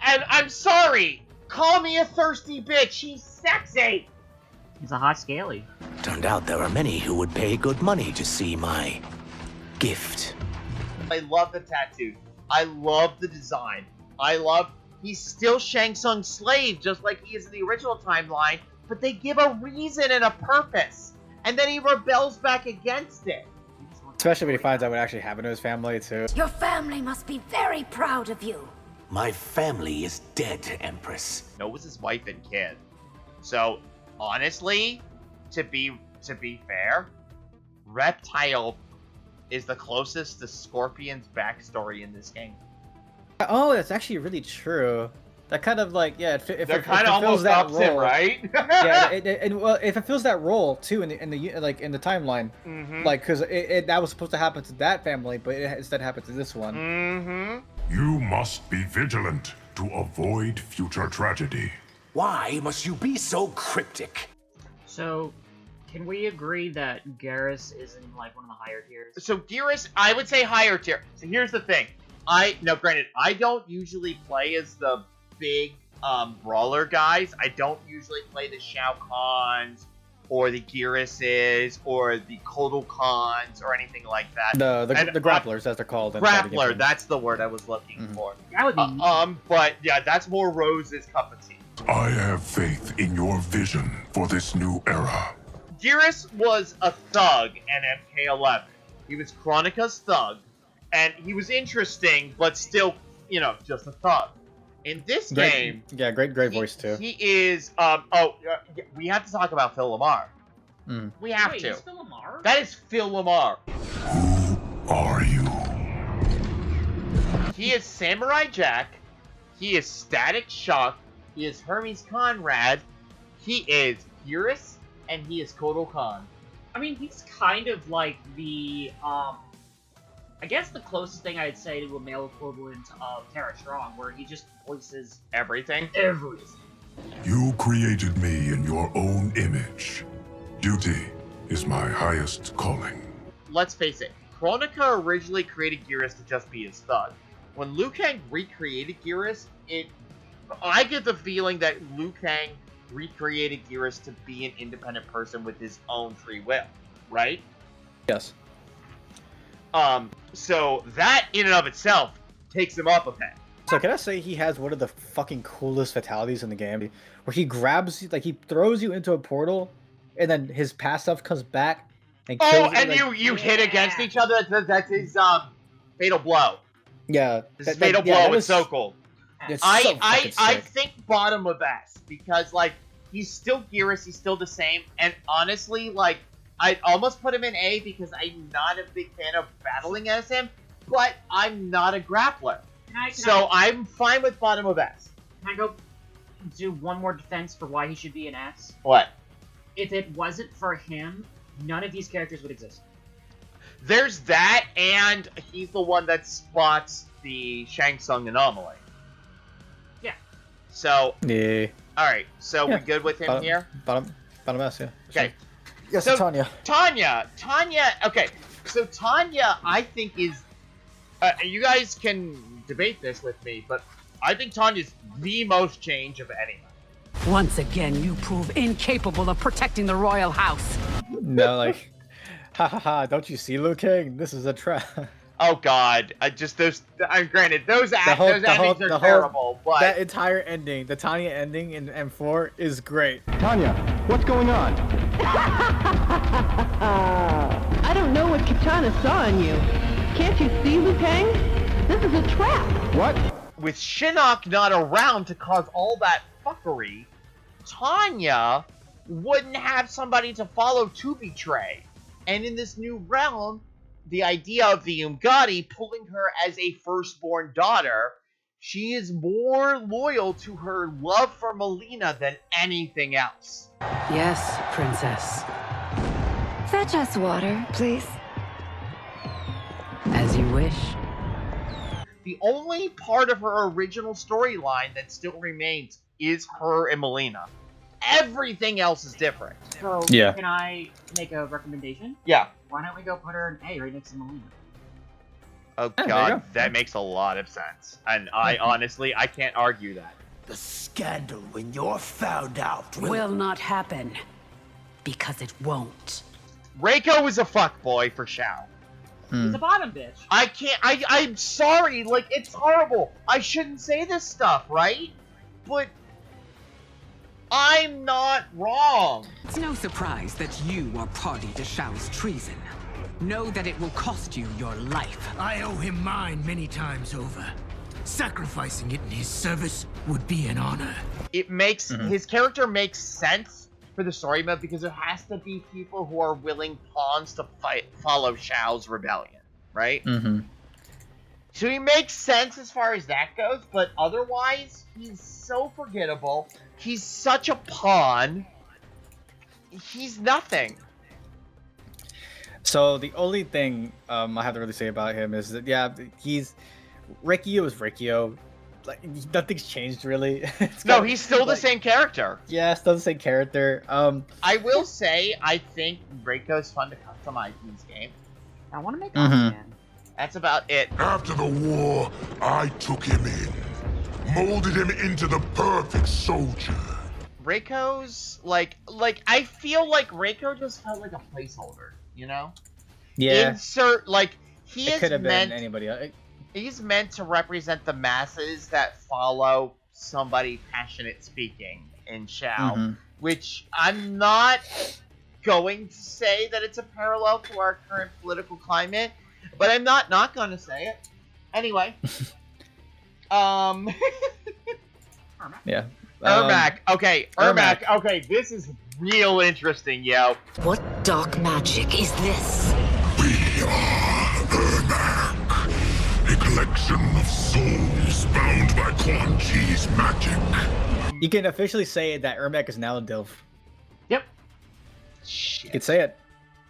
And I'm sorry. Call me a thirsty bitch. He's sexy. He's a hot scaly. Turned out there are many who would pay good money to see my gift. I love the tattoo. I love the design. He's still Shang Tsung's slave, just like he is in the original timeline, but they give a reason and a purpose. And then he rebels back against it. Especially when he finds out what actually happened to his family, too. Your family must be very proud of you. My family is dead, Empress. No, it was his wife and kid. So, honestly, to be fair, Reptile is the closest to Scorpion's backstory in this game. Oh, that's actually really true. That kind of like, yeah, if it kind of almost that ups him, role, right? yeah, and well, if it fills that role too in the timeline, like because that was supposed to happen to that family, but it instead happened to this one. You must be vigilant to avoid future tragedy. Why must you be so cryptic? So, can we agree that Garrus is in like one of the higher tiers? So Garrus, I would say higher tier. So here's the thing. Now granted, I don't usually play as the big brawler guys. I don't usually play the Shao Kahns or the Garruses or the Kotal Khans or anything like that. The grapplers, as they're called. Grappler, that's the word I was looking for. That would be but yeah, that's more Rose's cup of tea. I have faith in your vision for this new era. Garrus was a thug in MK11. He was Chronica's thug, and he was interesting, but still, just a thug. In this game, yeah, great voice too. He is. We have to talk about Phil Lamar. We have Wait, to. is Phil Lamar? That is Phil Lamar. Who are you? He is Samurai Jack. He is Static Shock. He is Hermes Conrad. He is Garrus, and he is Kotal Khan. I mean, he's kind of like the I guess the closest thing I'd say to a male equivalent of Tara Strong, where he just voices everything. You created me in your own image. Duty is my highest calling. Let's face it, Chronica originally created Garrus to just be his thug. When Liu Kang recreated Garrus, I get the feeling that Liu Kang recreated Garrus to be an independent person with his own free will, right? Yes. So that in and of itself takes him up a peg. So can I say he has one of the fucking coolest fatalities in the game, where he grabs, like he throws you into a portal, and then his past self comes back and kills you. And you hit against each other. That's his fatal blow. Yeah, his fatal blow is so cool. It's I think bottom of S, because like he's still Garrus, he's still the same, and honestly, like I almost put him in A because I'm not a big fan of battling as him, but I'm not a grappler. I'm fine with bottom of S. Can I go do one more defense for why he should be an S? What? If it wasn't for him, none of these characters would exist. There's that, and he's the one that spots the Shang Tsung anomaly. Yeah. So. Yeah. All right. So we good with him here? Bottom S, yeah. Okay. Yes, so, Tanya. Tanya. Okay. So Tanya, I think is. You guys can debate this with me, but I think Tanya's the most changed of anyone. Once again, you prove incapable of protecting the royal house. No, like, don't you see, Liu Kang? This is a trap. Oh God! Granted, those endings are terrible, but that entire ending, the Tanya ending in M4, is great. Tanya, what's going on? I don't know what Kitana saw in you. Can't you see, Liu Kang? This is a trap. What? With Shinnok not around to cause all that fuckery, Tanya wouldn't have somebody to follow to betray. And in this new realm, the idea of the Umgadi pulling her as a firstborn daughter, she is more loyal to her love for Melina than anything else. Yes, princess. Fetch us water, please. As you wish. The only part of her original storyline that still remains is her and Melina. Everything else is different. So, yeah. Can I make a recommendation? Yeah. Why don't we go put her in A right next to Melina? Oh God, that makes a lot of sense. And I honestly, I can't argue that. The scandal when you're found out will not happen. Because it won't. Reiko is a fuckboy for Shao. He's a bottom bitch. I'm sorry, like, it's horrible. I shouldn't say this stuff, right? But I'm not wrong. It's no surprise that you are party to Shao's treason. Know that it will cost you your life. I owe him mine many times over. Sacrificing it in his service would be an honor. It makes his character makes sense for the story mode because there has to be people who are willing pawns to follow Shao's rebellion, right? Mm-hmm. So he makes sense as far as that goes, but otherwise, he's so forgettable. He's such a pawn. He's nothing. So the only thing I have to really say about him is that, yeah, Rikio is Rikio. Like, nothing's changed really. No, he's still the same character. Yeah, still the same character. I will say, I think Reiko's fun to customize in this game. I want to make Mhm. That's about it. After the war, I took him in, molded him into the perfect soldier. Reiko's I feel like Reiko just felt like a placeholder, you know? Yeah. Insert he It is could have meant been anybody else. he's meant to represent the masses that follow somebody passionate speaking in Shao, Mhm. which I'm not going to say that it's a parallel to our current political climate, but I'm not going to say it. Anyway. Yeah. Ermac. Okay, Ermac. Okay, this is real interesting, yo. What dark magic is this? A collection of souls bound by Quan Chi's magic. You can officially say that Ermac is now a Dilf. Yep. You can say it.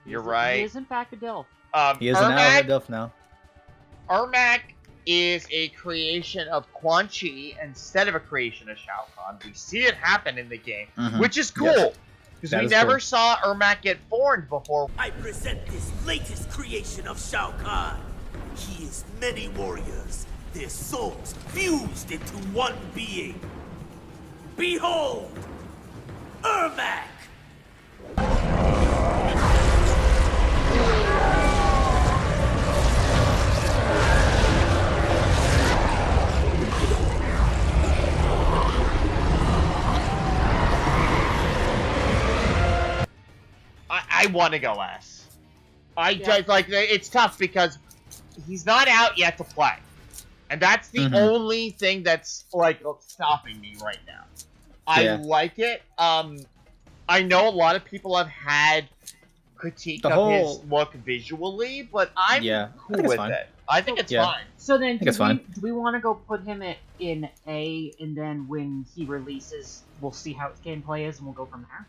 You're right. He is in fact a Dilf. He is now a Dilf now. Ermac is a creation of Quan Chi instead of a creation of Shao Kahn. We see it happen in the game, Mhm. which is Yes. cool. Because That we is never cool. saw Ermac get born before. I present this latest creation of Shao Kahn. He is many warriors, their souls fused into one being. Behold, Ermac! I want to go S. Just it's tough because he's not out yet to play, and that's the only thing that's stopping me right now. I like it. I know a lot of people have had critique of his look visually, but I'm cool with it. I think it's fine. So then, it's fine. do we want to go put him in A, and then when he releases, we'll see how his gameplay is, and we'll go from there?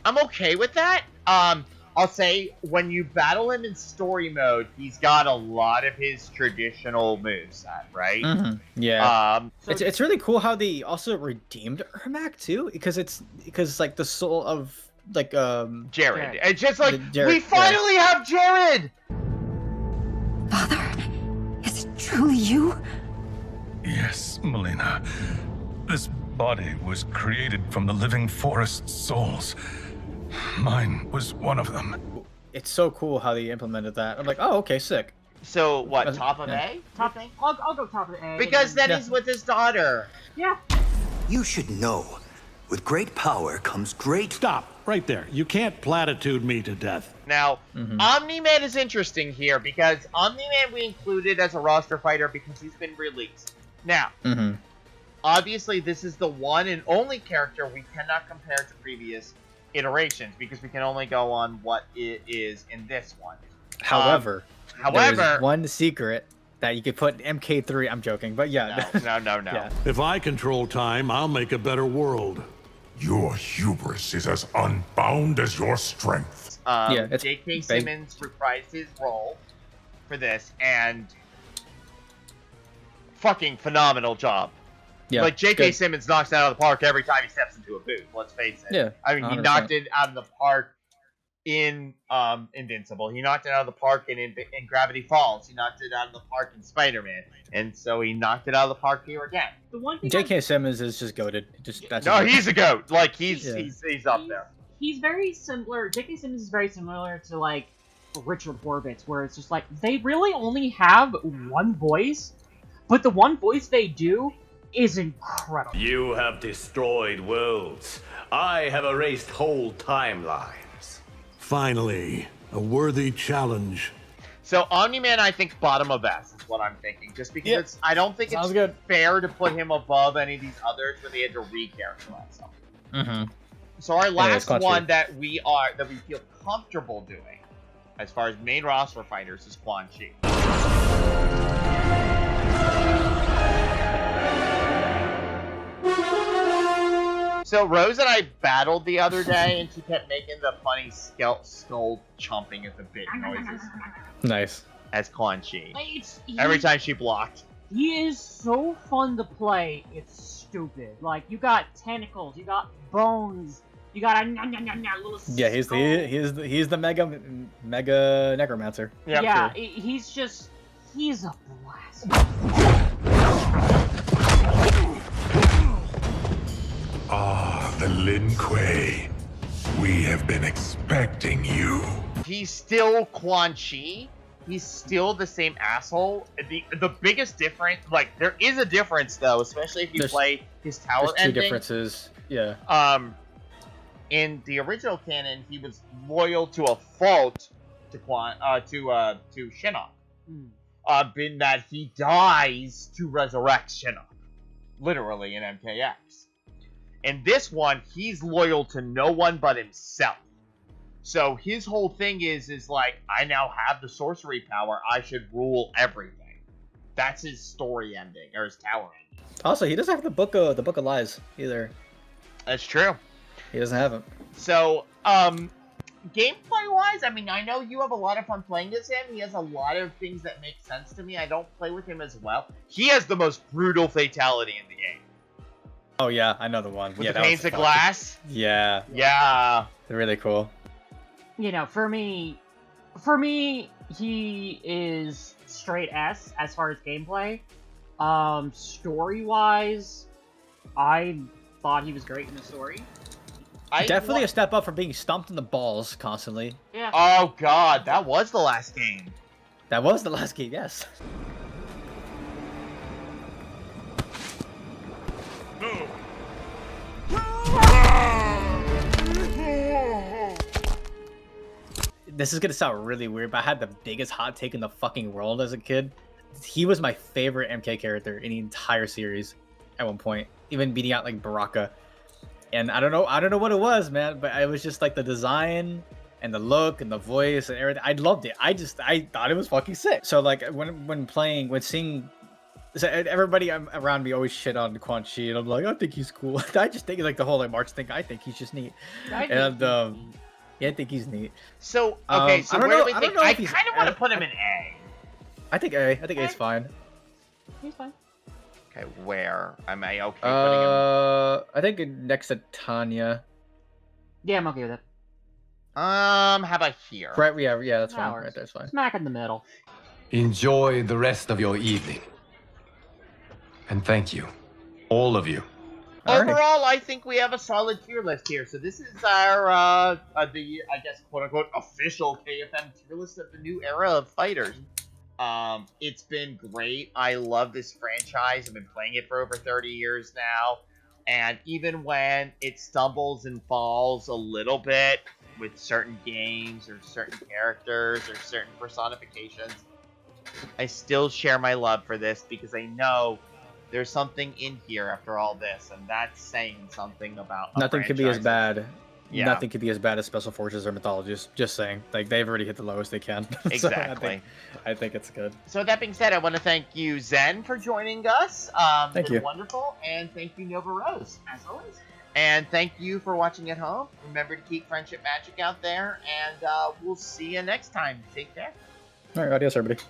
I'm okay with that. I'll say when you battle him in story mode, he's got a lot of his traditional moveset, right? Yeah. It's really cool how they also redeemed Ermac too, because the soul of Jared. It's just Jared, we finally have Jared. Father, is it truly you? Yes, Melina. This body was created from the living forest souls. Mine was one of them. It's so cool how they implemented that. I'm like, oh, okay, sick. So what? Top of A? Top A. I'll go top of A. Because then he's with his daughter. Yeah. You should know, with great power comes great... Stop, right there. You can't platitude me to death. Now, Omni-Man is interesting here because Omni-Man we included as a roster fighter because he's been released. Now, obviously this is the one and only character we cannot compare to previous iterations because we can only go on what it is in this one. However, there's one secret that you could put in MK3. I'm joking, but yeah. No. Yeah. If I control time, I'll make a better world. Your hubris is as unbound as your strength. It's J.K. Simmons reprised his role for this, and fucking phenomenal job. Yeah, J.K. Simmons knocks it out of the park every time he steps into a booth, let's face it. Yeah, I mean, he 100%. knocked it out of the park in Invincible. He knocked it out of the park in Gravity Falls. He knocked it out of the park in Spider-Man. And so he knocked it out of the park here again. The one thing J.K. Simmons is just goated. He's a goat. He's up there. He's very similar. J.K. Simmons is very similar to Richard Horvitz, where it's just they really only have one voice, but the one voice they do is incredible. You have destroyed worlds. I have erased whole timelines. Finally, a worthy challenge. So Omni-Man, I think bottom of S is what I'm thinking, just because I don't think it's fair to put him above any of these others where they had to re-characterize them. So our last Quan Chi. one that we feel comfortable doing, as far as main roster fighters, is Quan Chi. So Rose and I battled the other day, and she kept making the funny skull chomping at the bit noises. Nice. As Quan Chi. He- Every time she blocked. He is so fun to play, it's stupid. Like, you got tentacles, you got bones, you got a little Yeah, he's the mega necromancer. Yeah, he's a blast. Ah, the Lin Kuei. We have been expecting you. He's still Quan Chi. He's still the same asshole. The biggest difference, like, there is a difference though, especially if you play his tower There's two ending. differences. Yeah. In the original canon, he was loyal to a fault to Shinnok. In that he dies to resurrect Shinnok, literally in MKX. In this one, he's loyal to no one but himself. So his whole thing is like, I now have the sorcery power. I should rule everything. That's his story ending, or his tower ending. Also, he doesn't have the book of lies either. That's true. He doesn't have it. So, gameplay-wise, I mean, I know you have a lot of fun playing as him. He has a lot of things that make sense to me. I don't play with him as well. He has the most brutal fatality in the game. Oh yeah, I know the one. With yeah, the panes of glass? Yeah. Yeah. They're really cool. You know, for me, he is straight S as far as gameplay. Story-wise, I thought he was great in the story. Definitely a step up from being stomped in the balls constantly. Yeah. Oh god, that was the last game. That was the last game, yes. This is gonna sound really weird, but I had the biggest hot take in the fucking world as a kid. He was my favorite MK character in the entire series at one point, even beating out like Baraka. And I don't know what it was, man, but it was just like the design and the look and the voice and everything. I loved it. I thought it was fucking sick. So like when seeing, so everybody around me always shit on Quan Chi, and I'm like, I think he's cool. I just think like the whole like March thing. I think he's just neat. Yeah, I think he's neat. So okay, so where do we think? I kind of want to put him in A. I think A. I think A's fine. He's fine. Okay, where am I okay putting him? I think next to Tanya. Yeah, I'm okay with it. How about here? Right, yeah, that's fine. Right there's fine. Smack in the middle. Enjoy the rest of your evening. And thank you. All of you. Overall, I think we have a solid tier list here. So this is our, I guess, quote-unquote, official KFM tier list of the new era of fighters. It's been great. I love this franchise. I've been playing it for over 30 years now. And even when it stumbles and falls a little bit with certain games or certain characters or certain personifications, I still share my love for this because I know there's something in here after all this, and that's saying something about nothing could be as bad. Yeah. Nothing could be as bad as Special Forces or Mythologies. Just saying, like they've already hit the lowest they can. Exactly. So I think it's good. So that being said, I want to thank you, Zen, for joining us. Thank you. Wonderful, and thank you, Nova Rose, as always. And thank you for watching at home. Remember to keep friendship magic out there, and we'll see you next time. Take care. All right, adios, everybody.